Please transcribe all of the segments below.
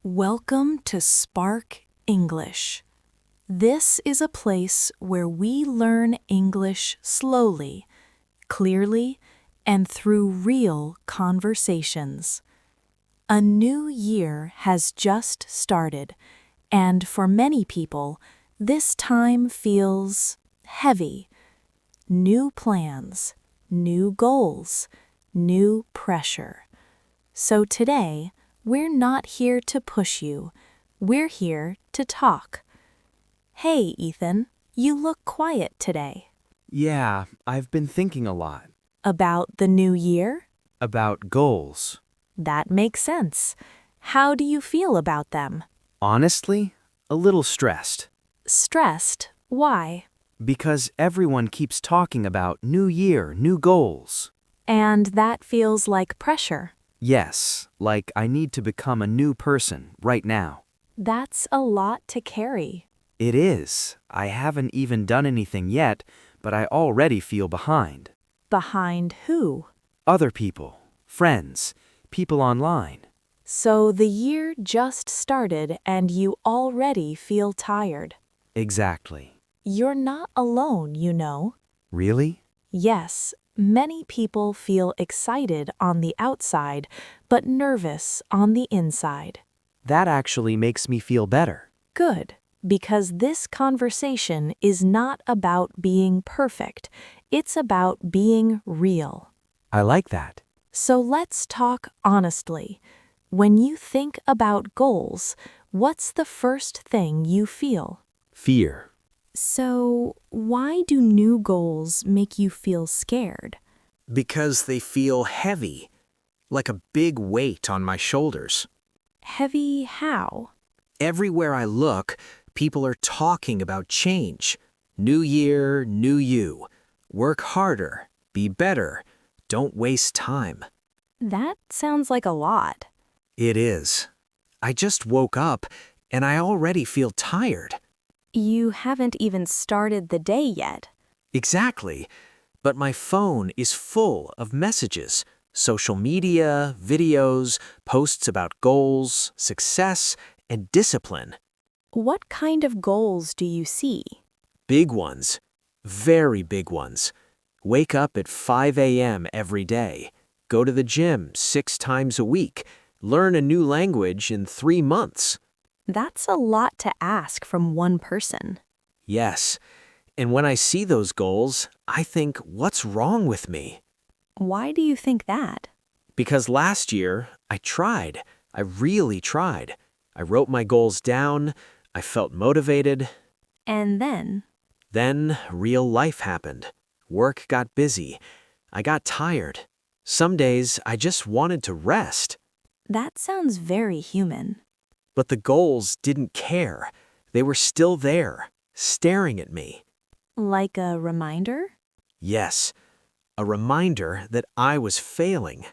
Welcome to Spark English. This is a place where we learn English slowly, clearly, and through real conversations. A new year has just started, and for many people, this time feels heavy. New plans, new goals, new pressure. So today, we're not here to push you. We're here to talk. Hey, Ethan, you look quiet today. Yeah, I've been thinking a lot. About the new year? About goals. That makes sense. How do you feel about them? Honestly, a little stressed. Stressed? Why? Because everyone keeps talking about new year, new goals. And that feels like pressure. Yes, like I need to become a new person right now. That's a lot to carry. It is. I haven't even done anything yet, but I already feel behind. Behind who? Other people, friends, people online. So the year just started and you already feel tired. Exactly. You're not alone, you know. Really? Yes, many people feel excited on the outside, but nervous on the inside. That actually makes me feel better. Good, because this conversation is not about being perfect. It's about being real. I like that. So let's talk honestly. When you think about goals, what's the first thing you feel? Fear. So, why do new goals make you feel scared? Because they feel heavy, like a big weight on my shoulders. Heavy how? Everywhere I look, people are talking about change. New year, new you. Work harder, be better, don't waste time. That sounds like a lot. It is. I just woke up and I already feel tired. You haven't even started the day yet. Exactly. But my phone is full of messages, social media, videos, posts about goals, success, and discipline. What kind of goals do you see? Big ones. Very big ones. Wake up at 5 a.m. every day. Go to the gym 6 times a week. Learn a new language in 3 months. That's a lot to ask from one person. Yes. And when I see those goals, I think, what's wrong with me? Why do you think that? Because last year, I tried. I really tried. I wrote my goals down. I felt motivated. And then? Then real life happened. Work got busy. I got tired. Some days I just wanted to rest. That sounds very human. But the goals didn't care. They were still there, staring at me. Like a reminder? Yes, a reminder that I was failing.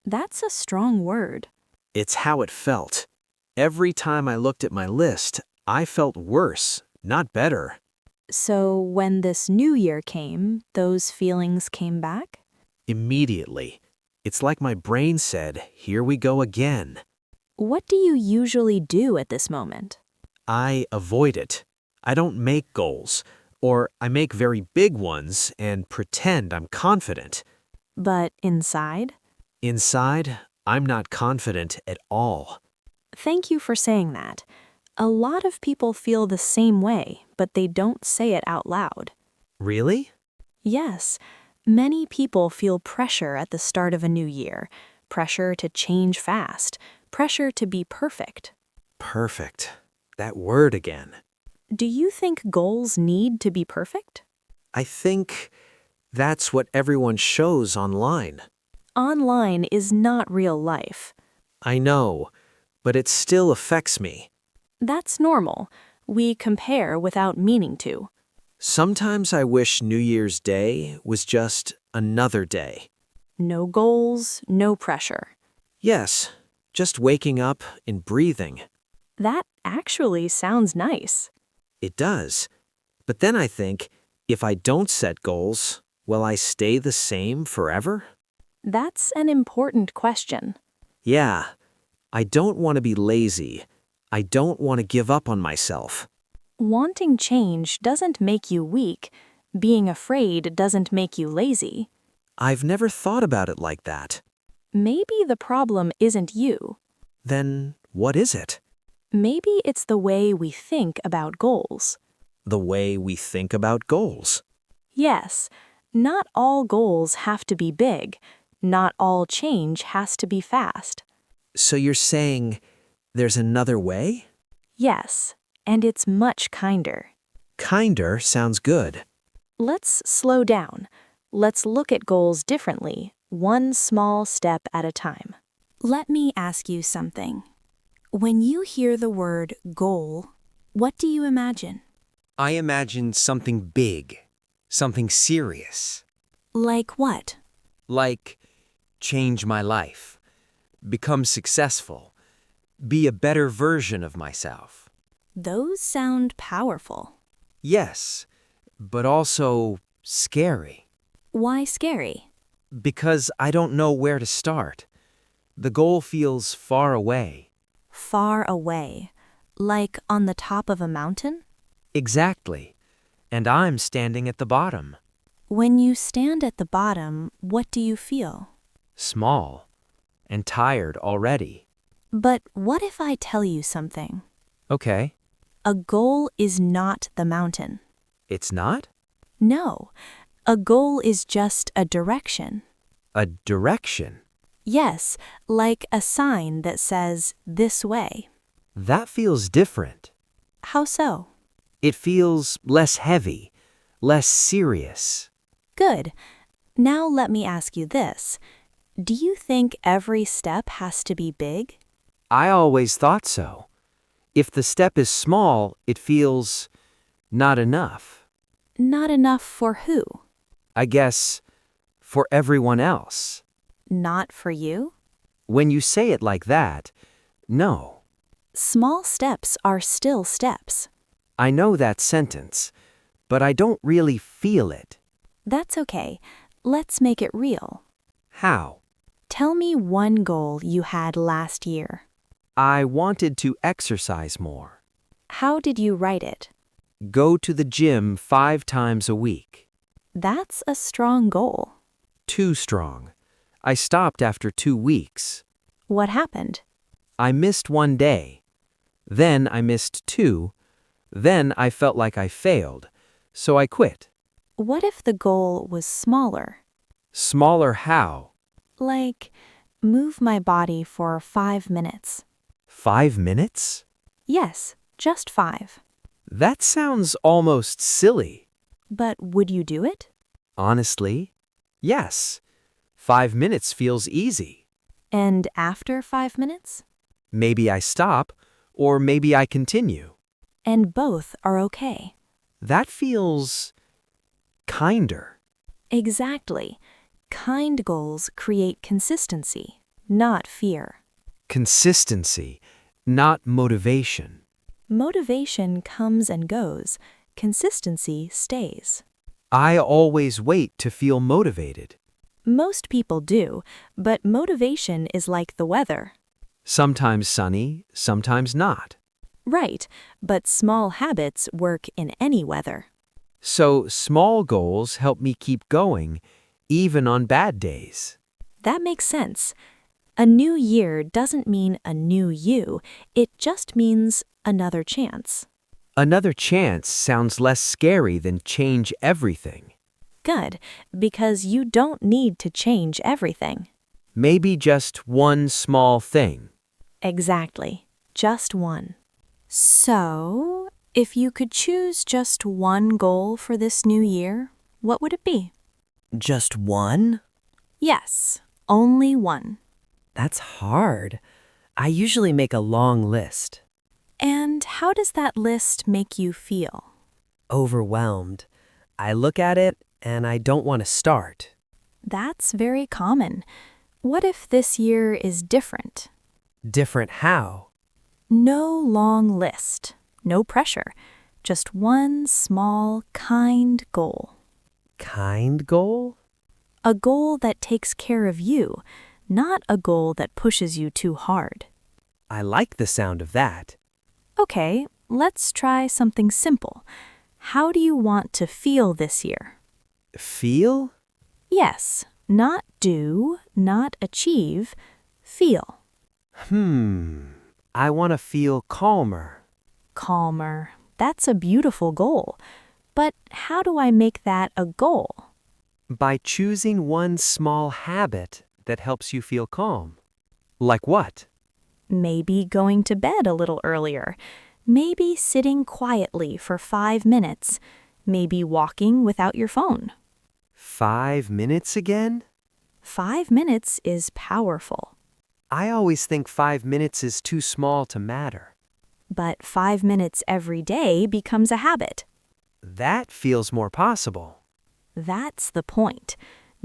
That's a strong word. It's how it felt. Every time I looked at my list, I felt worse, not better. So when this new year came, those feelings came back? Immediately. It's like my brain said, here we go again. What do you usually do at this moment? I avoid it. I don't make goals, or I make very big ones and pretend I'm confident. But inside? Inside, I'm not confident at all. Thank you for saying that. A lot of people feel the same way, but they don't say it out loud. Really? Yes, many people feel pressure at the start of a new year. Pressure to change fast. Pressure to be perfect. Perfect. That word again. Do you think goals need to be perfect? I think that's what everyone shows online. Online is not real life. I know, but it still affects me. That's normal. We compare without meaning to. Sometimes I wish New Year's Day was just another day. No goals, no pressure. Yes, just waking up and breathing. That actually sounds nice. It does. But then I think, if I don't set goals, will I stay the same forever? That's an important question. Yeah, I don't want to be lazy. I don't want to give up on myself. Wanting change doesn't make you weak. Being afraid doesn't make you lazy. I've never thought about it like that. Maybe the problem isn't you. Then what is it? Maybe it's the way we think about goals. The way we think about goals. Yes, not all goals have to be big. Not all change has to be fast. So you're saying there's another way? Yes, and it's much kinder. Kinder sounds good. Let's slow down. Let's look at goals differently, one small step at a time. Let me ask you something. When you hear the word goal, what do you imagine? I imagine something big, something serious. Like what? Like change my life, become successful, be a better version of myself. Those sound powerful. Yes, but also scary. Why scary? Because I don't know where to start. The goal feels far away. Far away. Like on the top of a mountain? Exactly. And I'm standing at the bottom. When you stand at the bottom, what do you feel? Small and tired already. But what if I tell you something? Okay. A goal is not the mountain. It's not? No, a goal is just a direction. A direction. Yes, like a sign that says, this way. That feels different. How so? It feels less heavy, less serious. Good. Now let me ask you this. Do you think every step has to be big? I always thought so. If the step is small, it feels not enough. Not enough for who? I guess for everyone else. Not for you? When you say it like that, no. Small steps are still steps. I know that sentence, but I don't really feel it. That's okay. Let's make it real. How? Tell me one goal you had last year. I wanted to exercise more. How did you write it? Go to the gym 5 times a week. That's a strong goal. Too strong. I stopped after 2 weeks. What happened? I missed 1 day. Then I missed 2. Then I felt like I failed, so I quit. What if the goal was smaller? Smaller how? Like, move my body for 5 minutes. 5 minutes? Yes, just 5. That sounds almost silly. But would you do it? Honestly, yes. 5 minutes feels easy. And after 5 minutes? Maybe I stop, or maybe I continue. And both are okay. That feels kinder. Exactly. Kind goals create consistency, not fear. Consistency, not motivation. Motivation comes and goes. Consistency stays. I always wait to feel motivated. Most people do, but motivation is like the weather. Sometimes sunny, sometimes not. Right, but small habits work in any weather. So small goals help me keep going, even on bad days. That makes sense. A new year doesn't mean a new you, it just means another chance. Another chance sounds less scary than change everything. Good, because you don't need to change everything. Maybe just one small thing. Exactly, just one. So, if you could choose just one goal for this new year, what would it be? Just one? Yes, only one. That's hard. I usually make a long list. And how does that list make you feel? Overwhelmed. I look at it and I don't want to start. That's very common. What if this year is different? Different how? No long list, no pressure, just one small, kind goal. Kind goal? A goal that takes care of you, not a goal that pushes you too hard. I like the sound of that. Okay, let's try something simple. How do you want to feel this year? Feel? Yes, not do, not achieve, feel. I want to feel calmer. Calmer. That's a beautiful goal. But how do I make that a goal? By choosing one small habit that helps you feel calm. Like what? Maybe going to bed a little earlier. Maybe sitting quietly for 5 minutes. Maybe walking without your phone. 5 minutes again? 5 minutes is powerful. I always think 5 minutes is too small to matter. But 5 minutes every day becomes a habit. That feels more possible. That's the point.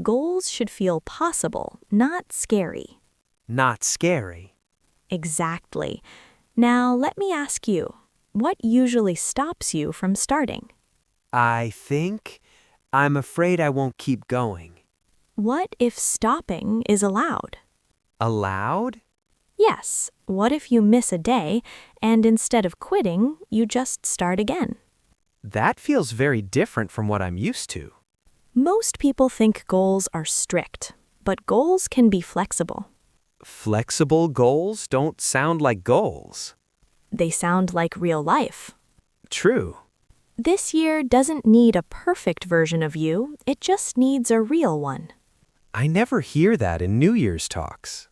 Goals should feel possible, not scary. Not scary. Exactly. Now let me ask you, what usually stops you from starting? I think I'm afraid I won't keep going. What if stopping is allowed? Allowed? Yes, what if you miss a day and instead of quitting, you just start again? That feels very different from what I'm used to. Most people think goals are strict, but goals can be flexible. Flexible goals don't sound like goals. They sound like real life. True. This year doesn't need a perfect version of you, it just needs a real one. I never hear that in New Year's talks.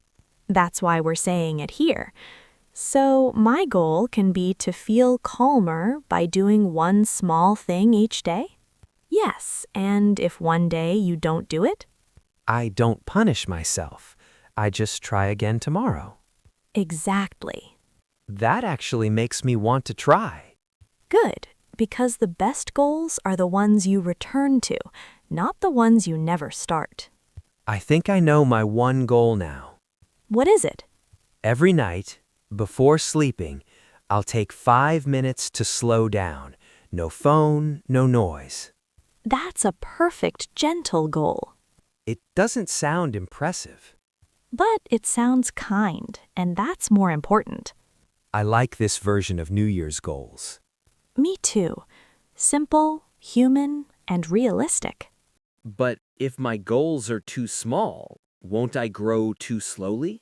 That's why we're saying it here. So, my goal can be to feel calmer by doing one small thing each day? Yes, and if one day you don't do it? I don't punish myself. I just try again tomorrow. Exactly. That actually makes me want to try. Good, because the best goals are the ones you return to, not the ones you never start. I think I know my one goal now. What is it? Every night, before sleeping, I'll take 5 minutes to slow down. No phone, no noise. That's a perfect, gentle goal. It doesn't sound impressive. But it sounds kind, and that's more important. I like this version of New Year's goals. Me too. Simple, human, and realistic. But if my goals are too small, won't I grow too slowly?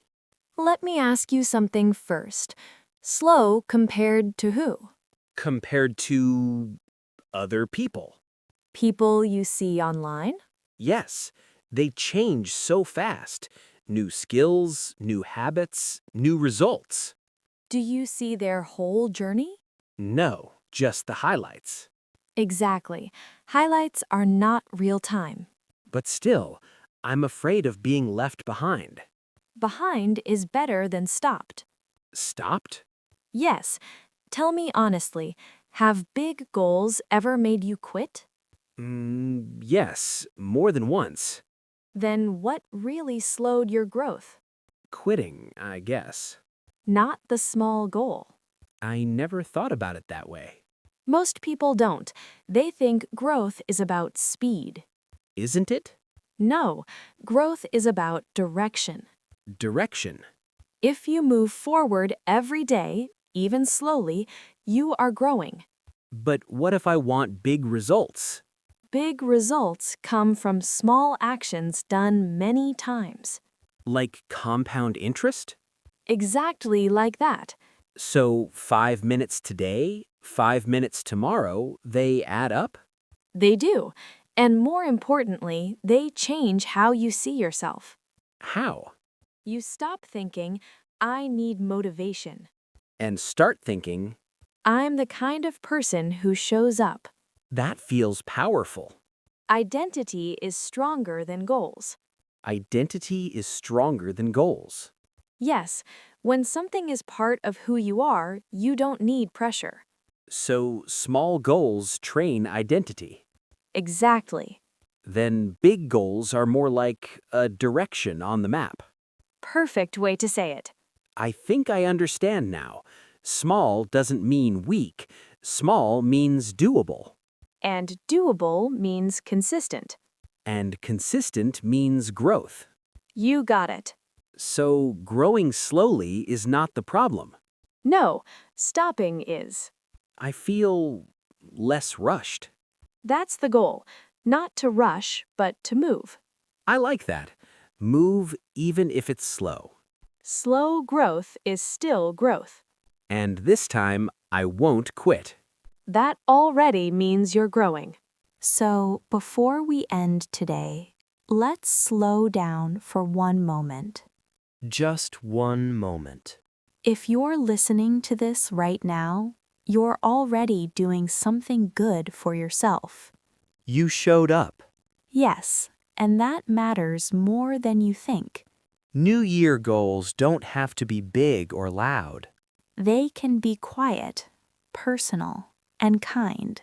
Let me ask you something first. Slow compared to who? Compared to other people. People you see online? Yes, they change so fast. New skills, new habits, new results. Do you see their whole journey? No, just the highlights. Exactly. Highlights are not real time. But still, I'm afraid of being left behind. Behind is better than stopped. Stopped? Yes. Tell me honestly, have big goals ever made you quit? Yes, more than once. Then what really slowed your growth? Quitting, I guess. Not the small goal. I never thought about it that way. Most people don't. They think growth is about speed. Isn't it? No, growth is about direction. Direction. If you move forward every day, even slowly, you are growing. But what if I want big results? Big results come from small actions done many times. Like compound interest? Exactly like that. So 5 minutes today, 5 minutes tomorrow, they add up? They do. And more importantly, they change how you see yourself. How? You stop thinking, I need motivation. And start thinking, I'm the kind of person who shows up. that feels powerful. Identity is stronger than goals. Identity is stronger than goals. Yes, when something is part of who you are, you don't need pressure. So small goals train identity. Exactly. Then big goals are more like a direction on the map. Perfect way to say it. I think I understand now. Small doesn't mean weak. Small means doable. And doable means consistent. And consistent means growth. You got it. So growing slowly is not the problem. No, stopping is. I feel less rushed. That's the goal. Not to rush, but to move. I like that. Move even if it's slow. Slow growth is still growth. And this time, I won't quit. That already means you're growing. So, before we end today, let's slow down for one moment. Just one moment. If you're listening to this right now, you're already doing something good for yourself. You showed up. Yes, and that matters more than you think. New Year goals don't have to be big or loud. They can be quiet, personal, and kind.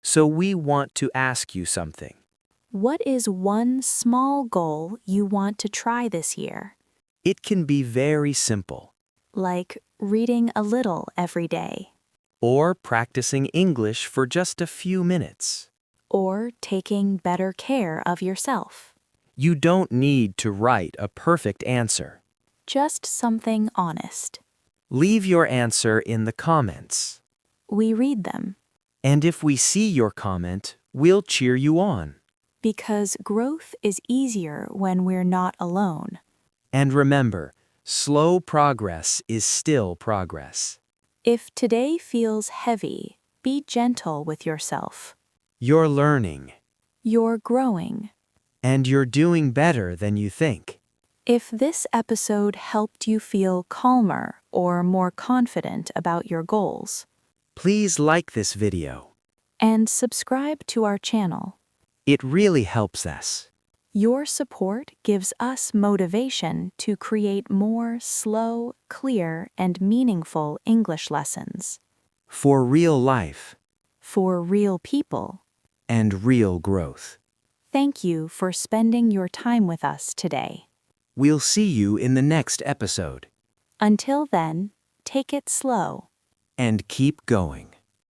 So we want to ask you something. What is one small goal you want to try this year? It can be very simple. Like reading a little every day, Or practicing English for just a few minutes. or taking better care of yourself. You don't need to write a perfect answer. Just something honest. Leave your answer in the comments. We read them And if we see your comment, we'll cheer you on. because growth is easier when we're not alone. And remember, slow progress is still progress. If today feels heavy, be gentle with yourself. You're learning, You're growing. and you're doing better than you think. If this episode helped you feel calmer or more confident about your goals, Please like this video. and subscribe to our channel. It really helps us. Your support gives us motivation to create more slow, clear, and meaningful English lessons For real life for real people. and real growth. Thank you for spending your time with us today. We'll see you in the next episode. Until then, take it slow. And keep going.